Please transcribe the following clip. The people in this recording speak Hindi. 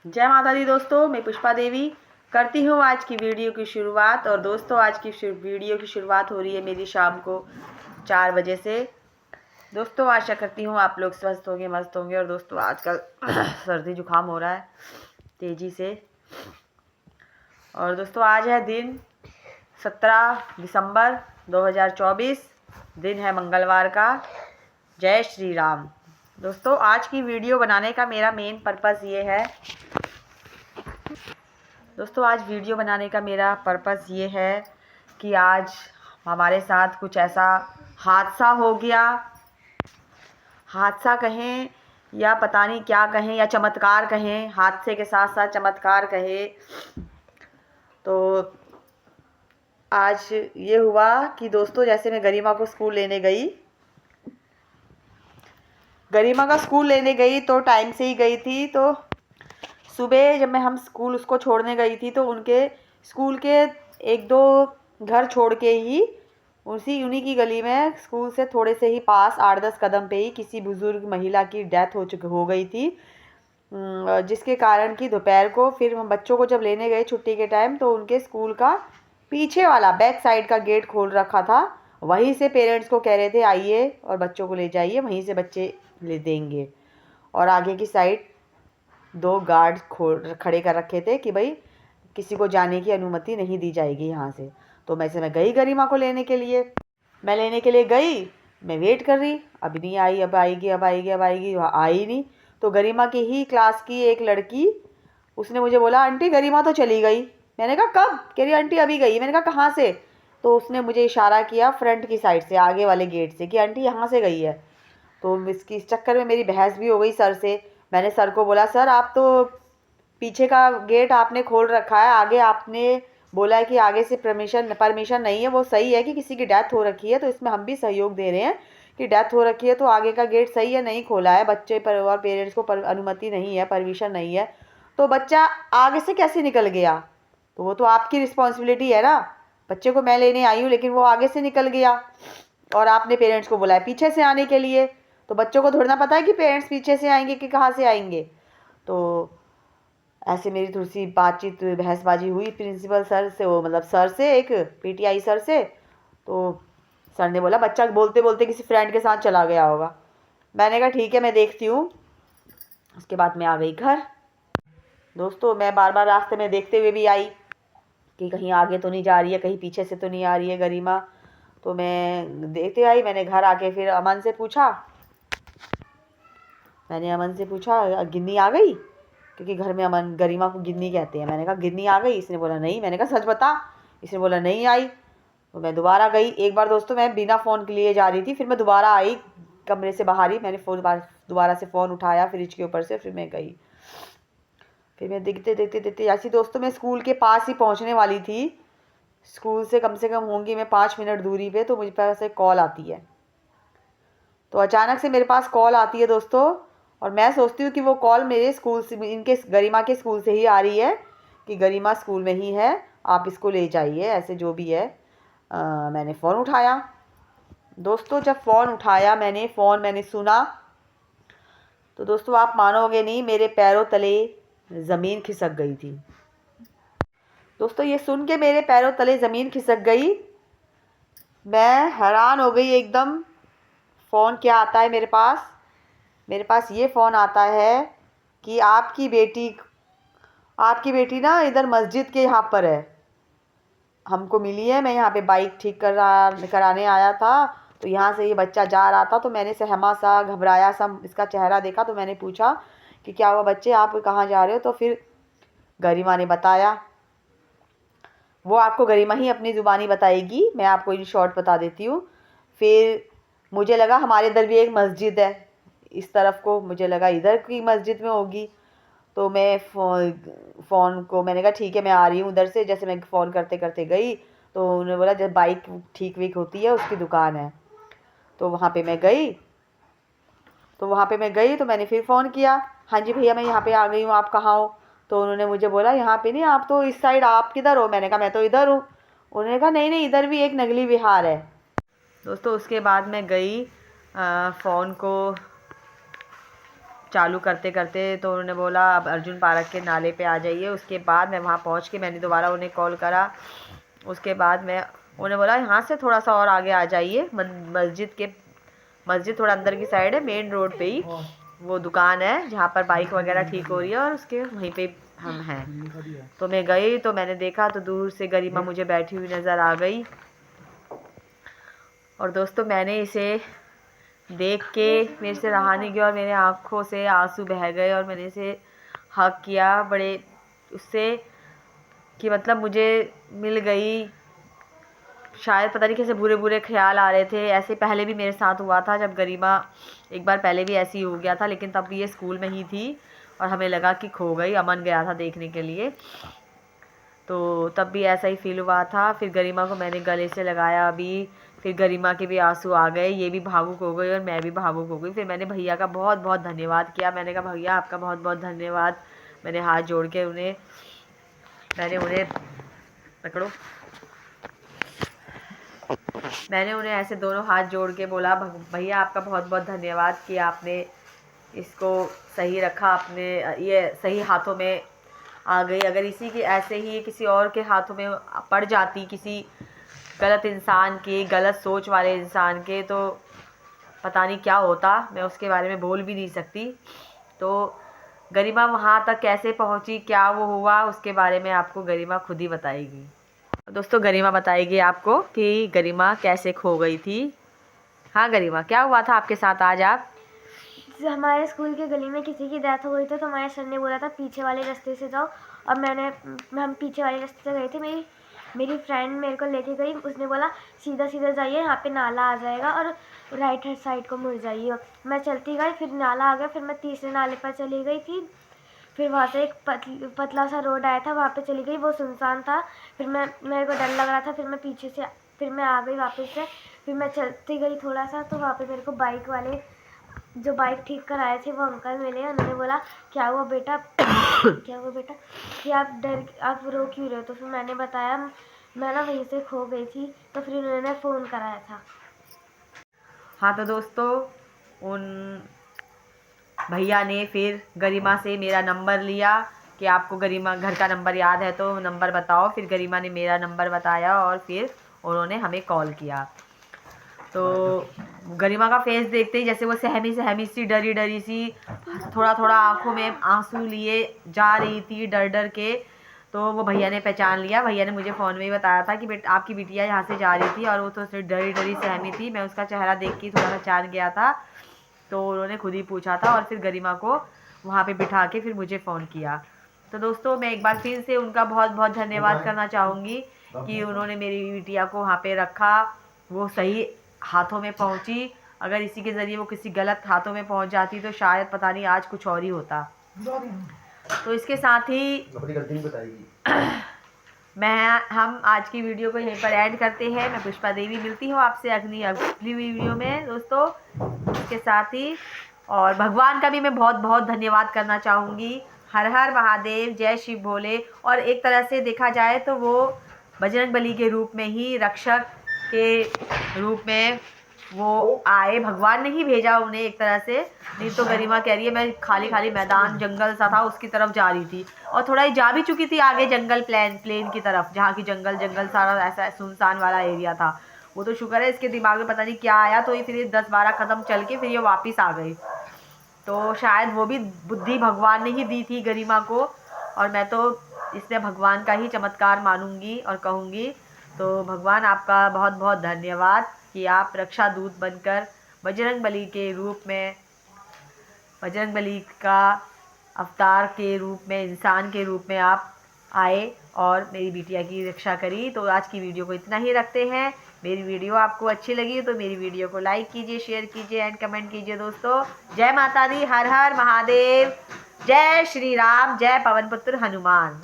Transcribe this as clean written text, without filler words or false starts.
जय माता दी दोस्तों, मैं पुष्पा देवी करती हूँ आज की वीडियो की शुरुआत। और दोस्तों आज की वीडियो की शुरुआत हो रही है मेरी शाम को 4 बजे से। दोस्तों आशा करती हूँ आप लोग स्वस्थ होंगे, मस्त होंगे। और दोस्तों आजकल सर्दी जुकाम हो रहा है तेज़ी से। और दोस्तों आज है दिन 17 दिसंबर 2024, दिन है मंगलवार का। जय श्री राम। दोस्तों आज की वीडियो बनाने का मेरा मेन पर्पज़ ये है ये है कि आज हमारे साथ कुछ ऐसा हादसा हो गया। हादसा कहें या पता नहीं क्या कहें, या चमत्कार कहें, हादसे के साथ साथ चमत्कार कहें। तो आज ये हुआ कि दोस्तों जैसे मैं गरिमा को स्कूल लेने गई, गरिमा का स्कूल लेने गई तो टाइम से ही गई थी। तो सुबह जब मैं हम स्कूल उसको छोड़ने गई थी तो उनके स्कूल के 1-2 घर छोड़ के ही उन्हीं की गली में स्कूल से थोड़े से ही पास 8-10 कदम पे ही किसी बुज़ुर्ग महिला की डेथ हो गई थी। जिसके कारण कि दोपहर को फिर हम बच्चों को जब लेने गए छुट्टी के टाइम तो उनके स्कूल का पीछे वाला बैक साइड का गेट खोल रखा था। वहीं से पेरेंट्स को कह रहे थे आइए और बच्चों को ले जाइए, वहीं से बच्चे ले देंगे। और आगे की साइड 2 गार्ड खड़े कर रखे थे कि भाई किसी को जाने की अनुमति नहीं दी जाएगी यहाँ से। तो मैं गई गरिमा को लेने के लिए। मैं लेने के लिए गई, मैं वेट कर रही, अभी नहीं आई, अब आएगी, वहाँ आई नहीं। तो गरिमा की ही क्लास की एक लड़की, उसने मुझे बोला आंटी गरिमा तो चली गई। मैंने कहा कब? कह रही आंटी अभी गई। मैंने कहा कहाँ से? तो उसने मुझे इशारा किया फ्रंट की साइड से, आगे वाले गेट से, कि आंटी यहाँ से गई है। तो इस चक्कर में मेरी बहस भी हो गई सर से। मैंने सर को बोला सर आप तो पीछे का गेट आपने खोल रखा है, आगे आपने बोला है कि आगे से परमिशन नहीं है। वो सही है कि किसी की डेथ हो रखी है तो इसमें हम भी सहयोग दे रहे हैं कि डेथ हो रखी है तो आगे का गेट सही है, नहीं खोला है, बच्चे पर और पेरेंट्स को अनुमति नहीं है, परमिशन नहीं है, तो बच्चा आगे से कैसे निकल गया? तो वो तो आपकी रिस्पॉन्सिबिलिटी है ना। बच्चे को मैं लेने आई हूँ लेकिन वो आगे से निकल गया और आपने पेरेंट्स को बोला है पीछे से आने के लिए। तो बच्चों को थोड़ा ना पता है कि पेरेंट्स पीछे से आएंगे कि कहाँ से आएंगे। तो ऐसे मेरी थोड़ी सी बातचीत बहसबाजी हुई प्रिंसिपल सर से, वो मतलब सर से, एक पीटीआई सर से। तो सर ने बोला बच्चा बोलते बोलते किसी फ्रेंड के साथ चला गया होगा। मैंने कहा ठीक है मैं देखती हूँ। उसके बाद मैं आ गई घर। दोस्तों मैं बार बार रास्ते में देखते हुए भी आई कि कहीं आगे तो नहीं जा रही है, कहीं पीछे से तो नहीं आ रही है गरिमा। तो मैं देखते आई। मैंने घर आके फिर अमन से पूछा, गिन्नी आ गई? क्योंकि घर में अमन गरिमा को गिन्नी कहते हैं। मैंने कहा गिन्नी आ गई? इसने बोला नहीं। मैंने कहा सच बता। इसने बोला नहीं आई। तो मैं दोबारा गई। एक बार दोस्तों मैं बिना फ़ोन के लिए जा रही थी, फिर मैं दोबारा आई कमरे से बाहर ही। मैंने दोबारा से फ़ोन उठाया फ्रिज के ऊपर से, फिर मैं गई। फिर मैं देखते ऐसी दोस्तों मैं स्कूल के पास ही पहुंचने वाली थी। स्कूल से कम होंगी मैं 5 मिनट दूरी पे। तो मुझे पास एक कॉल आती है। तो अचानक से मेरे पास कॉल आती है दोस्तों, और मैं सोचती हूँ कि वो कॉल मेरे स्कूल से, इनके गरिमा के स्कूल से ही आ रही है कि गरिमा स्कूल में ही है, आप इसको ले जाइए, ऐसे जो भी है। मैंने फ़ोन उठाया। दोस्तों जब फ़ोन उठाया मैंने सुना, तो दोस्तों आप मानोगे नहीं, मेरे पैरों तले ज़मीन खिसक गई थी। दोस्तों ये सुन के मेरे पैरों तले ज़मीन खिसक गई। मैं हैरान हो गई एकदम। फ़ोन क्या आता है मेरे पास? मेरे पास ये फ़ोन आता है कि आपकी बेटी ना इधर मस्जिद के यहाँ पर है, हमको मिली है। मैं यहाँ पे बाइक ठीक कराने आया था, तो यहाँ से ये बच्चा जा रहा था। तो मैंने सहमा सा, घबराया सा इसका चेहरा देखा। तो मैंने पूछा कि क्या हुआ बच्चे, आप कहाँ जा रहे हो? तो फिर गरिमा ने बताया। वो आपको गरिमा ही अपनी ज़ुबानी बताएगी, मैं आपको इन शॉर्ट बता देती हूँ। फिर मुझे लगा हमारे इधर भी एक मस्जिद है इस तरफ को, मुझे लगा इधर की मस्जिद में होगी। तो मैं फ़ोन को मैंने कहा ठीक है मैं आ रही हूँ उधर से। जैसे मैं फ़ोन करते करते गई तो उन्होंने बोला जब बाइक ठीक वीक होती है उसकी दुकान है। तो वहाँ पे मैं गई। तो मैंने फिर फ़ोन किया, हाँ जी भैया मैं यहाँ पे आ गई हूँ, आप कहाँ हो? तो उन्होंने मुझे बोला यहाँ पे नहीं, आप तो इस साइड, आप किधर हो? मैंने कहा मैं तो इधर हूँ। उन्होंने कहा नहीं नहीं इधर भी एक नगली विहार है। दोस्तों उसके बाद मैं गई फ़ोन को चालू करते करते तो उन्होंने बोला अब अर्जुन पार्क के नाले पे आ जाइए। उसके बाद मैं वहाँ पहुँच के मैंने दोबारा उन्हें कॉल करा। उसके बाद मैं उन्हें बोला यहाँ से थोड़ा सा और आगे आ जाइए, मस्जिद थोड़ा अंदर की साइड है, मेन रोड पे ही वो दुकान है जहाँ पर बाइक वगैरह ठीक हो रही है, और उसके वहीं पे हम हैं। तो मैं गई तो मैंने देखा तो दूर से गरिमा मुझे बैठी हुई नज़र आ गई। और दोस्तों मैंने इसे देख के मेरे से रहा नहीं गया और मेरे आँखों से आंसू बह गए और मैंने इसे हग किया बड़े उससे कि मतलब मुझे मिल गई। शायद पता नहीं कैसे बुरे बुरे ख्याल आ रहे थे। ऐसे पहले भी मेरे साथ हुआ था, जब गरिमा एक बार पहले भी ऐसे ही हो गया था, लेकिन तब भी ये स्कूल में ही थी और हमें लगा कि खो गई। अमन गया था देखने के लिए, तो तब भी ऐसा ही फील हुआ था। फिर गरिमा को मैंने गले से लगाया अभी, फिर गरिमा के भी आंसू आ गए, ये भी भावुक हो गई और मैं भी भावुक हो गई। फिर मैंने भैया का बहुत बहुत धन्यवाद किया। मैंने कहा भैया आपका बहुत बहुत धन्यवाद। मैंने हाथ जोड़ के मैंने उन्हें ऐसे दोनों हाथ जोड़ के बोला भैया आपका बहुत बहुत धन्यवाद कि आपने इसको सही रखा, आपने ये सही हाथों में आ गई। अगर इसी की ऐसे ही किसी और के हाथों में पड़ जाती, किसी गलत इंसान के, गलत सोच वाले इंसान के, तो पता नहीं क्या होता। मैं उसके बारे में बोल भी नहीं सकती। तो गरिमा वहाँ तक कैसे पहुँची, क्या वो हुआ, उसके बारे में आपको गरिमा खुद ही बताएगी। दोस्तों गरिमा बताएगी आपको कि गरिमा कैसे खो गई थी। हाँ गरिमा, क्या हुआ था आपके साथ आज? आप हमारे स्कूल के गली में किसी की डेथ हो गई थी, तो हमारे सर ने बोला था पीछे वाले रास्ते से जाओ, और हम पीछे वाले रास्ते से गए थे। मेरी फ्रेंड मेरे को लेके गई, उसने बोला सीधा सीधा जाइए, यहाँ पे नाला आ जाएगा और राइट हैंड साइड को मुड़ जाइए। मैं चलती गई, फिर नाला आ गया, फिर मैं तीसरे नाले पर चली गई थी। फिर वहाँ से एक पतला सा रोड आया था, वहाँ पे चली गई, वो सुनसान था। फिर मेरे को डर लग रहा था, फिर मैं आ गई वापस से। फिर मैं चलती गई थोड़ा सा, तो वहाँ पे मेरे को बाइक वाले जो बाइक ठीक कराए थे वो अंकल मिले। उन्होंने बोला क्या हुआ बेटा कि आप रो क्यों रहे हो? तो फिर मैंने बताया मैं ना वहीं से खो गई थी, तो फिर उन्होंने फ़ोन कराया था। हाँ तो दोस्तों उन भैया ने फिर गरिमा से मेरा नंबर लिया कि आपको गरिमा घर का नंबर याद है तो नंबर बताओ। फिर गरिमा ने मेरा नंबर बताया और फिर उन्होंने हमें कॉल किया। तो गरिमा का फेस देखते ही जैसे वो सहमी सी, डरी डरी सी, थोड़ा थोड़ा आंखों में आंसू लिए जा रही थी डर डर के। तो वो भैया ने पहचान लिया। भैया ने मुझे फ़ोन में ही बताया था कि आपकी बिटिया यहाँ से जा रही थी, और वो तो डरी डरी सहमी थी। मैं उसका चेहरा देख के थोड़ा पहचान गया था, तो उन्होंने खुद ही पूछा था और फिर गरिमा को वहाँ पे बिठा के फिर मुझे फ़ोन किया। तो दोस्तों मैं एक बार फिर से उनका बहुत बहुत धन्यवाद करना चाहूँगी कि उन्होंने मेरी बिटिया को वहाँ पे रखा, वो सही हाथों में पहुँची। अगर इसी के ज़रिए वो किसी गलत हाथों में पहुँच जाती तो शायद पता नहीं आज कुछ और ही होता। तो इसके साथ ही अपनी गलती नहीं बताएगी। हम आज की वीडियो को यहीं पर ऐड करते हैं। मैं पुष्पा देवी मिलती हूँ आपसे अगली वीडियो में दोस्तों। इसके साथ ही और भगवान का भी मैं बहुत बहुत धन्यवाद करना चाहूँगी। हर हर महादेव, जय शिव भोले। और एक तरह से देखा जाए तो वो बजरंगबली के रूप में ही, रक्षक के रूप में वो आए। भगवान ने ही भेजा उन्हें एक तरह से। नहीं तो गरिमा कह रही है मैं खाली मैदान जंगल सा था उसकी तरफ जा रही थी, और थोड़ा ही जा भी चुकी थी आगे जंगल प्लेन की तरफ, जहाँ की जंगल सारा ऐसा सुनसान वाला एरिया था। वो तो शुक्र है इसके दिमाग में पता नहीं क्या आया, तो ये फिर 10-12 कदम चल के फिर ये वापस आ गई। तो शायद वो भी बुद्धि भगवान ने ही दी थी गरिमा को, और मैं तो इसमें भगवान का ही चमत्कार मानूंगी और कहूँगी। तो भगवान आपका बहुत बहुत धन्यवाद कि आप रक्षा दूत बनकर बजरंगबली के रूप में, बजरंगबली का अवतार के रूप में, इंसान के रूप में आप आए और मेरी बिटिया की रक्षा करी। तो आज की वीडियो को इतना ही रखते हैं। मेरी वीडियो आपको अच्छी लगी तो मेरी वीडियो को लाइक कीजिए, शेयर कीजिए एंड कमेंट कीजिए दोस्तों। जय माता दी, हर हर महादेव, जय श्री राम, जय पवन पुत्र हनुमान।